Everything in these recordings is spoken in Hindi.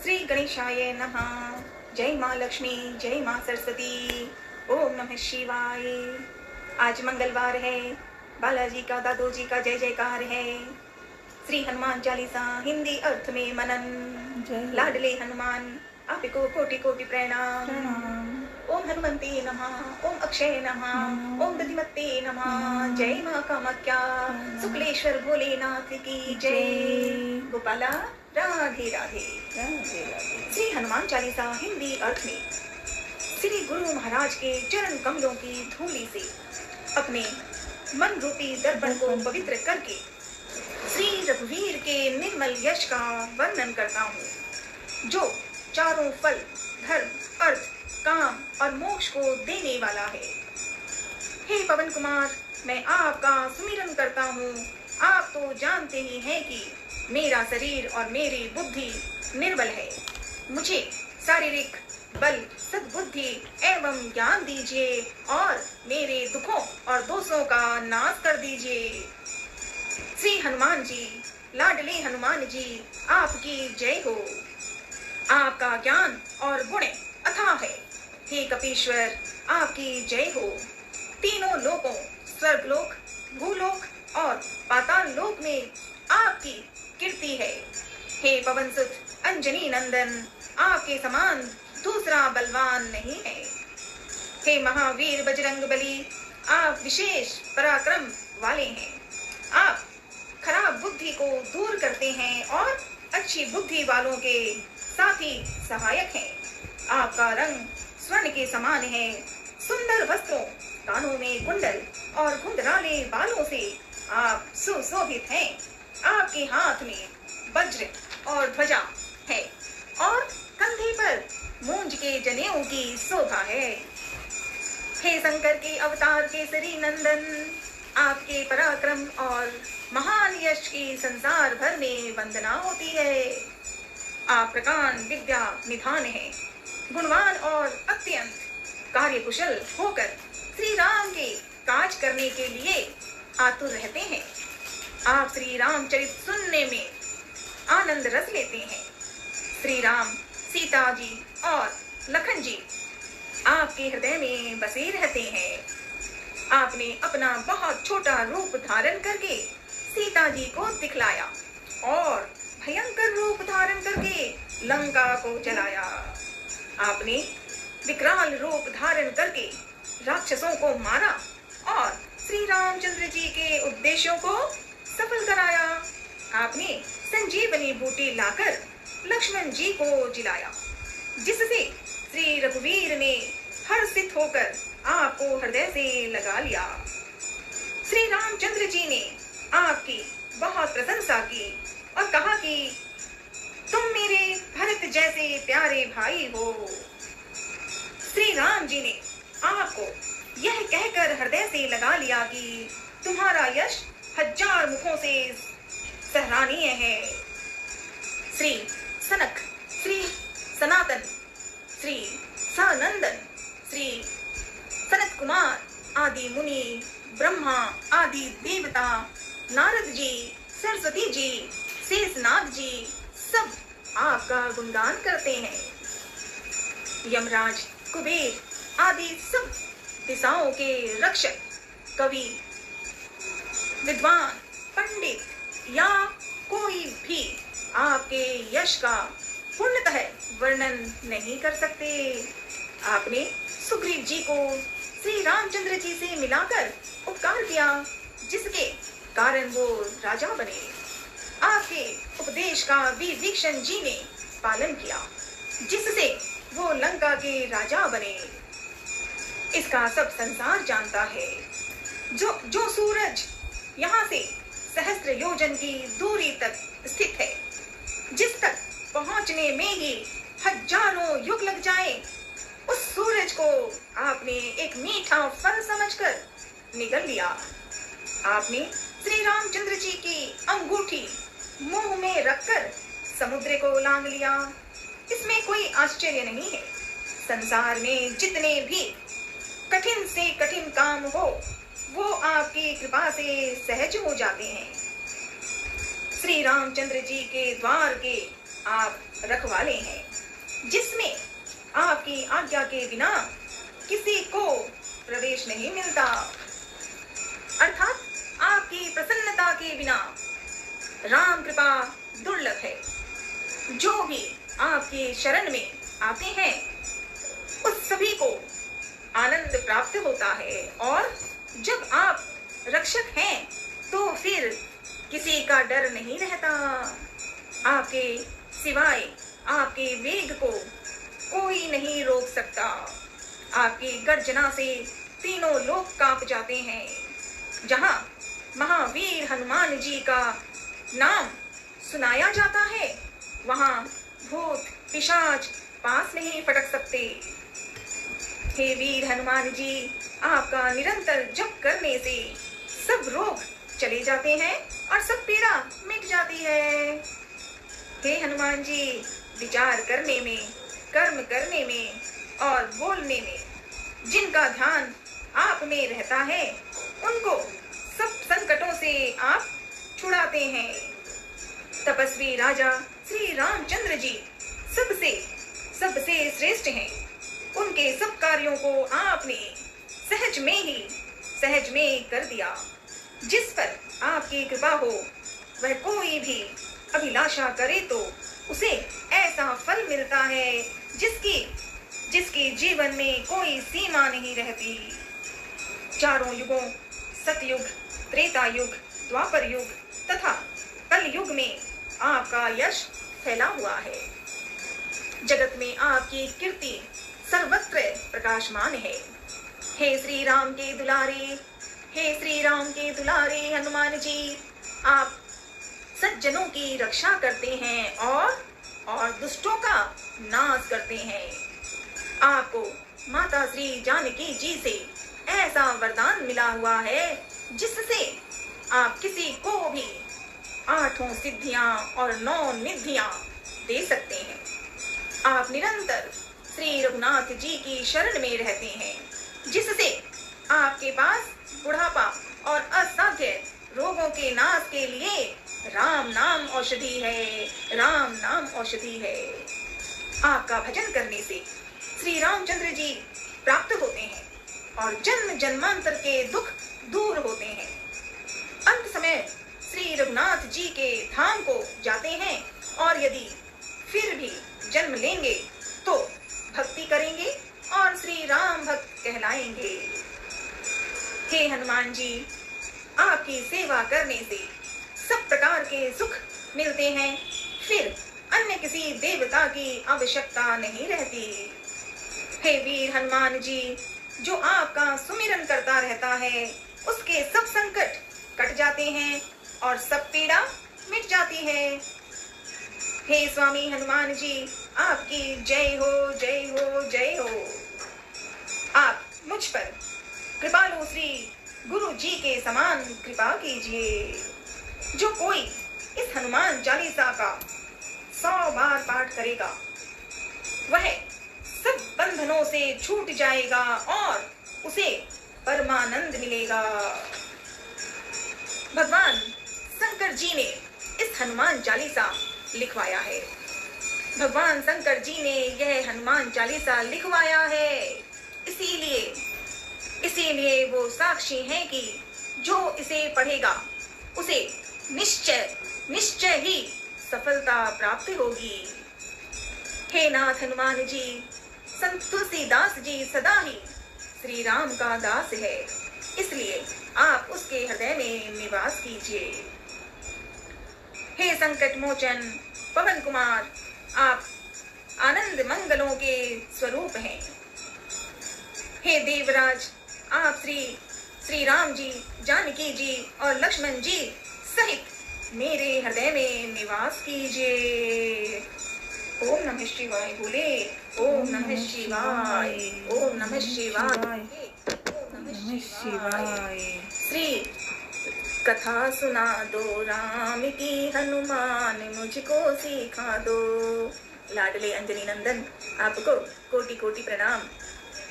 श्री गणेशाय नमः। जय माँ लक्ष्मी, जय माँ सरस्वती। ओम नमः शिवाय। आज मंगलवार है, बालाजी का दादोजी का जय जयकार है। श्री हनुमान चालीसा हिंदी अर्थ में मनन। लाडले हनुमान आपको कोटि कोटि प्रणाम। ओम हनुमते नमः, ओम अक्षय नमः, ओम बुद्धिमते नमः। जय माँ कामाख्या, शुक्लेश्वर भोलेनाथ की जय। गोपाला राधे राधे। श्री हनुमान चालीसा हिंदी अर्थ में श्री गुरु महाराज के चरण कमलों की धूली से अपने मन रूपी दर्पण को पवित्र करके श्री रघुवीर के निर्मल यश का वर्णन करता हूँ, जो चारों फल धर्म अर्थ काम और मोक्ष को देने वाला है। हे पवन कुमार, मैं आपका सुमिरन करता हूँ। आप तो जानते ही हैं कि मेरा शरीर और मेरी बुद्धि निर्बल है। मुझे शारीरिक बल, सद्बुद्धि एवं ज्ञान दीजिए और मेरे दुखों और दोषों का नाश कर दीजिए। श्री हनुमान जी, लाडले हनुमान जी, आपकी जय हो। आपका ज्ञान और गुण अथाह है। हे कपीश्वर, आपकी जय हो। तीनों लोकों स्वर्गलोक, भूलोक और पाताल लोक में आपकी कीर्ति है। हे पवन सुत अंजनी नंदन, आपके समान दूसरा बलवान नहीं है। हे महावीर बजरंग बली, आप विशेष पराक्रम वाले हैं। आप खराब बुद्धि को दूर करते हैं और अच्छी बुद्धि वालों के साथी सहायक हैं। आपका रंग स्वर्ण के समान है। सुंदर वस्त्रों, कानों में कुंडल और घुंघराले बालों से आप सुशोभित हैं। आपके हाथ में वज्र और ध्वजा है और कंधे पर मूंज के जनेऊ की शोभा है। हे शंकर के अवतार केसरी नंदन, आपके पराक्रम और महान यश की संसार भर में वंदना होती है। आप प्रकांड विद्या निधान है, गुणवान और अत्यंत कार्यकुशल होकर श्री राम के काज करने के लिए आतुर रहते हैं। आप श्री रामचरित सुनने में आनंद रस लेते हैं। श्री राम, सीता जी और लखन जी आपके हृदय में बसे रहते हैं। आपने अपना बहुत छोटा रूप धारण करके सीता जी को दिखलाया और भयंकर रूप धारण करके लंका को जलाया। आपने विकराल रूप धारण करके राक्षसों को मारा और श्री रामचंद्र जी के उद्देश्यों को सफल कराया। आपने संजीवनी बूटी लाकर लक्ष्मण जी को जिलाया, जिससे श्री रघुवीर ने हर्षित होकर आपको हृदय से लगा लिया। श्री रामचंद्र जी ने आपकी बहुत प्रशंसा की और कहा कि तुम मेरे भरत जैसे प्यारे भाई हो। श्री राम जी ने आपको यह कहकर हृदय से लगा लिया कि तुम्हारा यश 1000 मुखों से सराहनीय है। श्री सनक, श्री सनातन, श्री सानंदन, श्री सनत कुमार आदि मुनि, ब्रह्मा आदि देवता, नारद जी, सरस्वती जी, शेषनाग जी सब आपका गुणगान करते हैं। यमराज, कुबेर आदि सब दिशाओं के रक्षक, कवि, विद्वान, पंडित या कोई भी आपके यश का पूर्णतः वर्णन नहीं कर सकते। आपने सुग्रीव जी को श्री रामचंद्र जी से मिलाकर उपकार किया, जिसके कारण वो राजा बने। आपके उपदेश का विभीषण जी ने पालन किया, जिससे वो लंका के राजा बने। इसका सब संसार जानता है। जो सूरज यहाँ से सहस्त्र योजन की दूरी तक स्थित है, जिस तक पहुंचने में ही 1000 युग लग जाए, उस सूरज को आपने एक मीठा फल समझकर निगल लिया। आपने श्री रामचंद्र जी की अंगूठी मुंह में रखकर समुद्र को लांग लिया। इसमें कोई आश्चर्य नहीं है। संसार में जितने भी कठिन से कठिन काम हो, वो आपकी कृपा से सहज हो जाते हैं। श्री रामचंद्र जी के द्वार के आप रखवाले हैं, जिसमें आपकी आज्ञा के बिना किसी को प्रवेश नहीं मिलता, अर्थात आपकी प्रसन्नता के बिना राम कृपा दुर्लभ है। जो भी आपके शरण में आते हैं उस सभी को आनंद प्राप्त होता है, और जब आप रक्षक हैं तो फिर किसी का डर नहीं रहता। आपके सिवाय आपके वेग को कोई नहीं रोक सकता। आपकी गर्जना से तीनों लोक कांप जाते हैं। जहां महावीर हनुमान जी का नाम सुनाया जाता है वहां भूत पिशाच पास नहीं फटक सकते। हे वीर हनुमान जी, आपका निरंतर जप करने से सब रोग चले जाते हैं और सब पीड़ा मिट जाती है। हे हनुमान जी, विचार करने में, कर्म करने में और बोलने में जिनका ध्यान आप में रहता है उनको सब संकटों से आप छुड़ाते हैं। तपस्वी राजा श्री रामचंद्र जी सबसे श्रेष्ठ हैं। उनके सब कार्यों को आपने सहज में कर दिया। जिस पर आपकी कृपा हो वह कोई भी अभिलाषा करे तो उसे ऐसा फल मिलता है जिसकी जीवन में कोई सीमा नहीं रहती। चारों युगों सतयुग, त्रेता युग, द्वापर युग तथा कल युग में आपका यश फैला हुआ है। जगत में आपकी कीर्ति सर्वत्र प्रकाशमान है। हे श्री राम के दुलारे हनुमान जी, आप सज्जनों की रक्षा करते हैं और दुष्टों का नाश करते हैं। आपको माता श्री जानकी जी से ऐसा वरदान मिला हुआ है जिससे आप किसी को भी 8 सिद्धियां और 9 निधियां दे सकते हैं। आप निरंतर श्री रघुनाथ जी की शरण में रहते हैं, जिससे आपके पास बुढ़ापा और असाध्य रोगों के नाश के लिए राम नाम औषधि है। आपका भजन करने से श्री रामचंद्र जी प्राप्त होते हैं और जन्म जन्मांतर के दुख दूर होते हैं। अंत समय श्री रघुनाथ जी के धाम को जाते हैं और यदि फिर भी जन्म लेंगे तो भक्ति करेंगे और श्री राम भक्त कहलाएंगे। हे हनुमान जी, आपकी सेवा करने से सब प्रकार के सुख मिलते हैं, फिर अन्य किसी देवता की आवश्यकता नहीं रहती। हे वीर हनुमान जी, जो आपका सुमिरन करता रहता है उसके सब संकट कट जाते हैं और सब पीड़ा मिट जाती है। हे स्वामी हनुमान जी, आपकी जय हो, जय हो, जय हो। आप मुझ पर कृपालु श्री गुरु जी के समान कृपा कीजिए। जो कोई इस हनुमान चालीसा का 100 बार पाठ करेगा वह सब बंधनों से छूट जाएगा और उसे परमानंद मिलेगा। भगवान शंकर जी ने इस हनुमान चालीसा लिखवाया है। भगवान शंकर जी ने यह हनुमान चालीसा लिखवाया है, इसीलिए वो साक्षी हैं कि जो इसे पढ़ेगा उसे निश्चय ही सफलता प्राप्त होगी। हे नाथ हनुमान जी, संत तुलसीदास जी सदा ही श्री राम का दास है, इसलिए आप उसके हृदय में निवास कीजिए। हे संकट मोचन पवन कुमार, आप आनंद मंगलों के स्वरूप हैं। हे देवराज, आप श्री राम जी, जानकी जी और लक्ष्मण जी सहित मेरे हृदय में निवास कीजिए। ओम नमः शिवाय बोले। ओम नमः शिवाय, ओम नमः शिवाय, ओम नमः शिवाय। श्री कथा सुना दो राम की, हनुमान मुझको सिखा दो। लाडले अंजनी नंदन, आपको कोटि कोटि प्रणाम।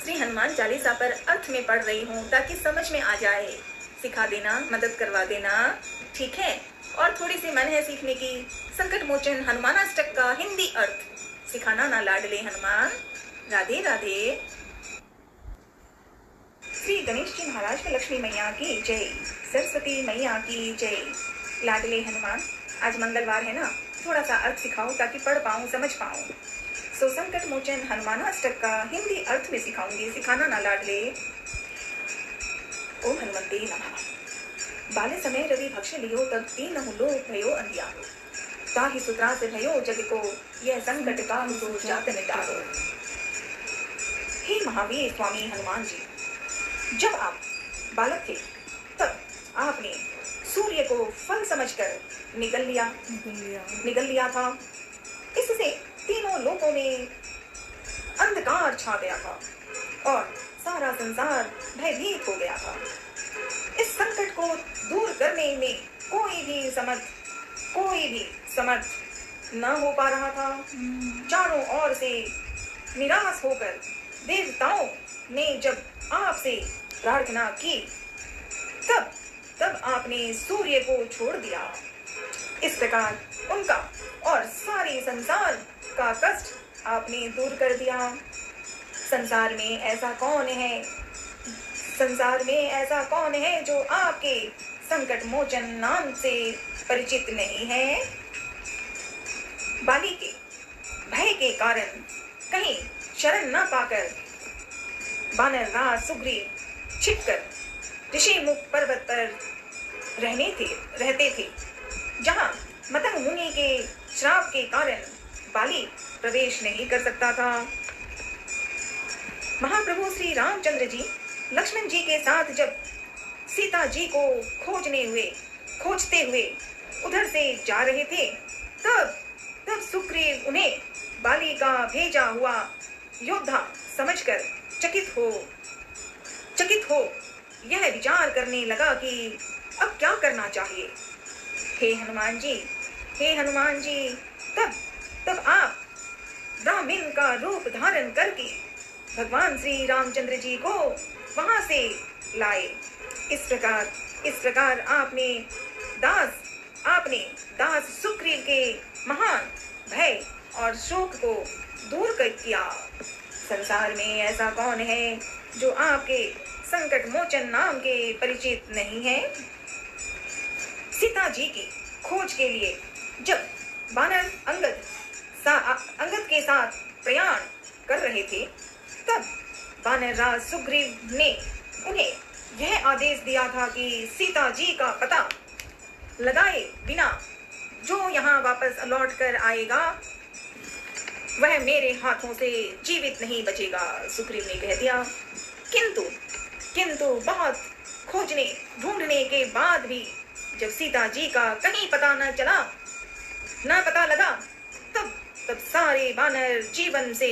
श्री हनुमान चालीसा पर अर्थ में पढ़ रही हूँ ताकि समझ में आ जाए। सिखा देना, मदद करवा देना, ठीक है। और थोड़ी सी मन है सीखने की। संकट मोचन हनुमानाष्टक का हिंदी अर्थ सिखाना ना लाडले हनुमान। राधे राधे। श्री गणेश जी महाराज व लक्ष्मी मैया की जय, सरस्वती मैया की जय। लाडले हनुमान, आज मंगलवार है ना, थोड़ा सा अर्थ सिखाओ ताकि पढ़ पाऊं, समझ पाऊं। सो संकट मोचन हनुमानाष्टक का हिंदी अर्थ में सिखाऊंगी, सिखाना ना लाडले। ओम हनुमते नमः। बाल्य समय रवि भक्ष लियो, तब तीनहु लोक भयो अंधियारो। ताहि सुत्रास भयो जग को, यह संकट काल सो जात निटारो। हे महावीर स्वामी हनुमान जी, जब आप बालक थे तब आपने सूर्य को फल समझकर निगल लिया था। इससे तीनों लोकों में अंधकार छा गया था और सारा संसार भयभीत हो गया था। इस संकट को दूर करने में कोई भी समर्थ न हो पा रहा था। चारों ओर से निराश होकर देवताओं ने जब आपसे प्रार्थना की, तब आपने सूर्य को छोड़ दिया। इस प्रकार उनका और सारे संसार का कष्ट आपने दूर कर दिया। संसार में ऐसा कौन है जो आपके संकट मोचन नाम से परिचित नहीं है। बाली के भय के कारण कहीं शरण न पाकर वानर राज सुग्रीव छिपकर ऋषि मुख पर्वत पर रहते थे, जहां मतंग मुनि के श्राप के कारण बाली प्रवेश नहीं कर सकता था। महाप्रभु श्री रामचंद्र जी लक्ष्मण जी के साथ जब सीता जी को खोजते हुए उधर से जा रहे थे, तब सुग्रीव उन्हें बाली का भेजा हुआ योद्धा समझकर चकित हो यह विचार करने लगा कि अब क्या करना चाहिए। हे हनुमान जी, तब आप ब्राह्मण का रूप धारण करके भगवान श्री रामचंद्र जी को वहां से लाए। इस प्रकार आपने दास सुग्रीव के महान भय और शोक को दूर कर किया। संसार में ऐसा कौन है जो आपके संकट मोचन नाम के परिचित नहीं है। सीता जी की खोज के लिए जब वानर अंगद के साथ प्रयाण कर रहे थे, तब वानर राज सुग्रीव ने उन्हें यह आदेश दिया था कि सीता जी का पता लगाए बिना जो यहाँ वापस लौट कर आएगा वह मेरे हाथों से जीवित नहीं बचेगा। सुग्रीव ने कह दिया। किंतु बहुत खोजने ढूंढने के बाद भी जब सीता जी का कहीं पता लगा, तब सारे वानर जीवन से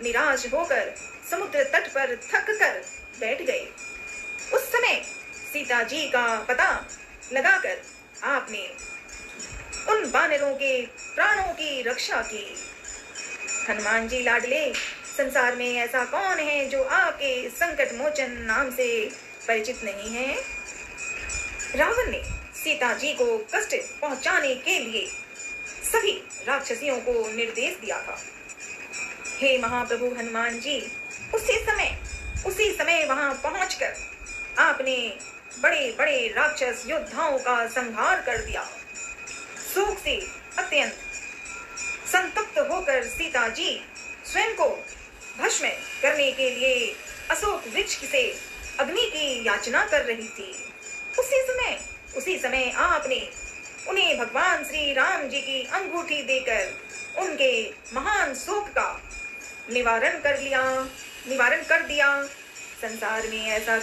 निराश होकर समुद्र तट पर थक कर बैठ गए। उस समय सीता जी का पता लगाकर आपने उन वानरों के प्राणों की रक्षा की। हनुमान जी लाडले, संसार में ऐसा कौन है जो आपके संकट मोचन नाम से परिचित नहीं है। रावण ने सीता जी को कष्ट पहुंचाने के लिए सभी राक्षसियों को निर्देश दिया था। हे महाप्रभु हनुमान जी, उसी समय वहां पहुंचकर आपने बड़े बड़े राक्षस योद्धाओं का संहार कर दिया। शोक से अत्यंत संतप्त होकर सीता जी स्वयं को भस्म करने के लिए अशोक वृक्ष से अग्नि की याचना कर रही थी। उसी समय आपने उन्हें भगवान श्री राम जी की अंगूठी देकर उनके महान शोक का निवारण कर दिया। संसार में ऐसा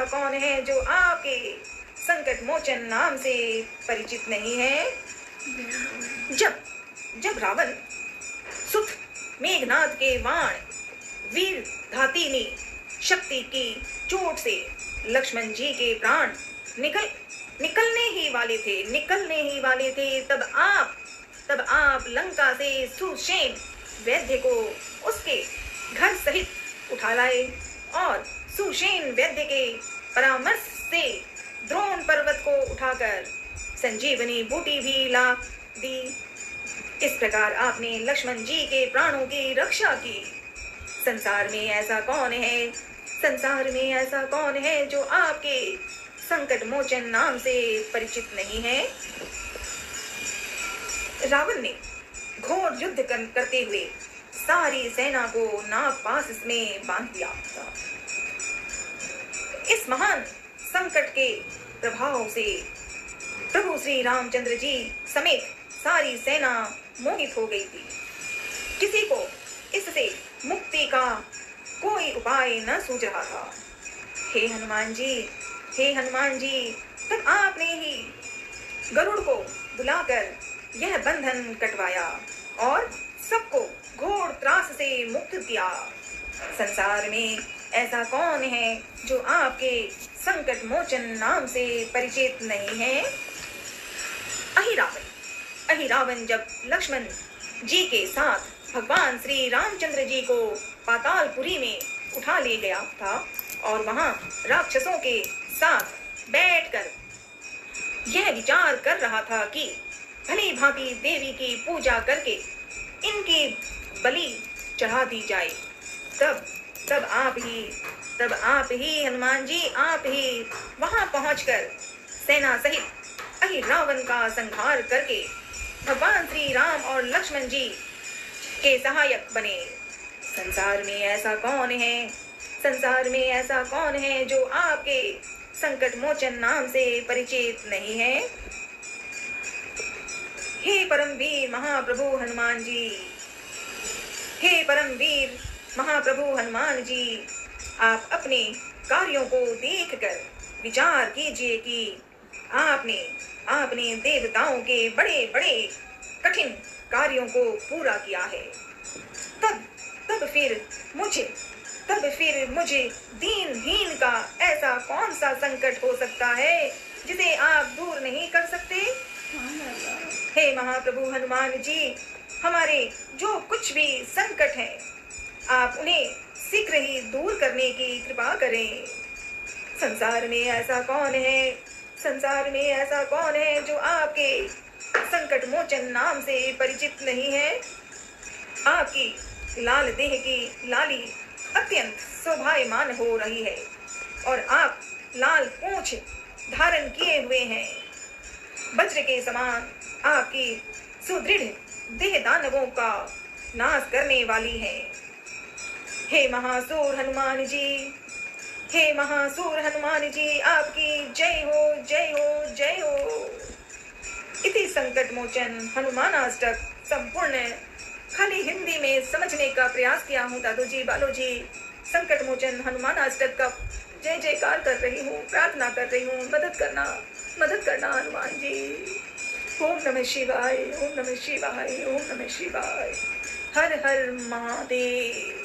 कौन है जो आपके संकट मोचन नाम से परिचित नहीं है। जब रावण सुत मेघनाथ के वाण वीर धातिनी शक्ति की चोट से लक्ष्मण जी के प्राण निकलने ही वाले थे, तब आप लंका से सुषेण वैद्य को उसके घर सहित उठा लाए और सुषेण वैद्य के परामर्श से द्रोण पर्वत को उठाकर संजीवनी बूटी भी ला दी। इस प्रकार आपने लक्ष्मण जी के प्राणों की रक्षा की। संसार में ऐसा कौन है, संसार में ऐसा कौन है जो आपके संकट मोचन नाम से परिचित नहीं है। रावण ने घोर युद्ध करते हुए सारी सेना को नागपाश में बांध दिया था। इस महान संकट के प्रभाव से प्रभु श्री रामचंद्र जी समेत सारी सेना मोहित हो गई थी। किसी को इससे मुक्ति का कोई उपाय न सूझ रहा था। हे हनुमान जी, हे हनुमान जी, तब आपने ही गरुड़ को बुलाकर यह बंधन कटवाया और सबको घोर त्रास से मुक्त किया। संसार में ऐसा कौन है जो आपके संकट मोचन नाम से परिचित नहीं है। अहिरावण जब लक्ष्मण जी के साथ भगवान श्री रामचंद्र जी को पातालपुरी में उठा ले गया था और वहां राक्षसों के साथ बैठकर यह विचार कर रहा था कि भली भांति देवी की पूजा करके इनकी बलि चढ़ा दी जाए, तब आप ही हनुमान जी, आप ही वहां पहुंचकर सेना सहित अहिरावण का संहार करके भगवान श्री राम और लक्ष्मण जी के सहायक बने। संसार में ऐसा कौन है, संसार में ऐसा कौन है जो आपके संकट मोचन नाम से परिचित नहीं है। हे परमवीर महाप्रभु हनुमान जी, हे परमवीर महाप्रभु हनुमान जी, आप अपने कार्यों को देखकर विचार कीजिए कि आपने देवताओं के बड़े बड़े कठिन कार्यों को पूरा किया है। तब फिर मुझे दीनहीन का ऐसा कौन सा संकट हो सकता है जिसे आप दूर नहीं कर सकते। हे महाप्रभु हनुमान जी, हमारे जो कुछ भी संकट है आप उन्हें शीघ्र ही दूर करने की कृपा करें। संसार में ऐसा कौन है, संसार में ऐसा कौन है जो आपके संकट मोचन नाम से परिचित नहीं है। आपकी लाल देह की लाली अत्यंत शोभायमान हो रही है और आप लाल पूंछ धारण किए हुए हैं। वज्र के समान आपकी सुदृढ़ देह दानवों का नाश करने वाली है। हे महासूर हनुमान जी, हे महासूर हनुमान जी, आपकी जय हो, जय हो, जय हो। इति संकट मोचन हनुमानाष्टक संपूर्ण खाली हिंदी में समझने का प्रयास किया हूँ दादू जी, बालो जी। संकट मोचन हनुमानाष्टक का जय जयकार कर रही हूँ, प्रार्थना कर रही हूँ, मदद करना हनुमान जी। ओम नमः शिवाय, ओम नमः शिवाय, ओम नमः शिवाय। हर हर महादेव।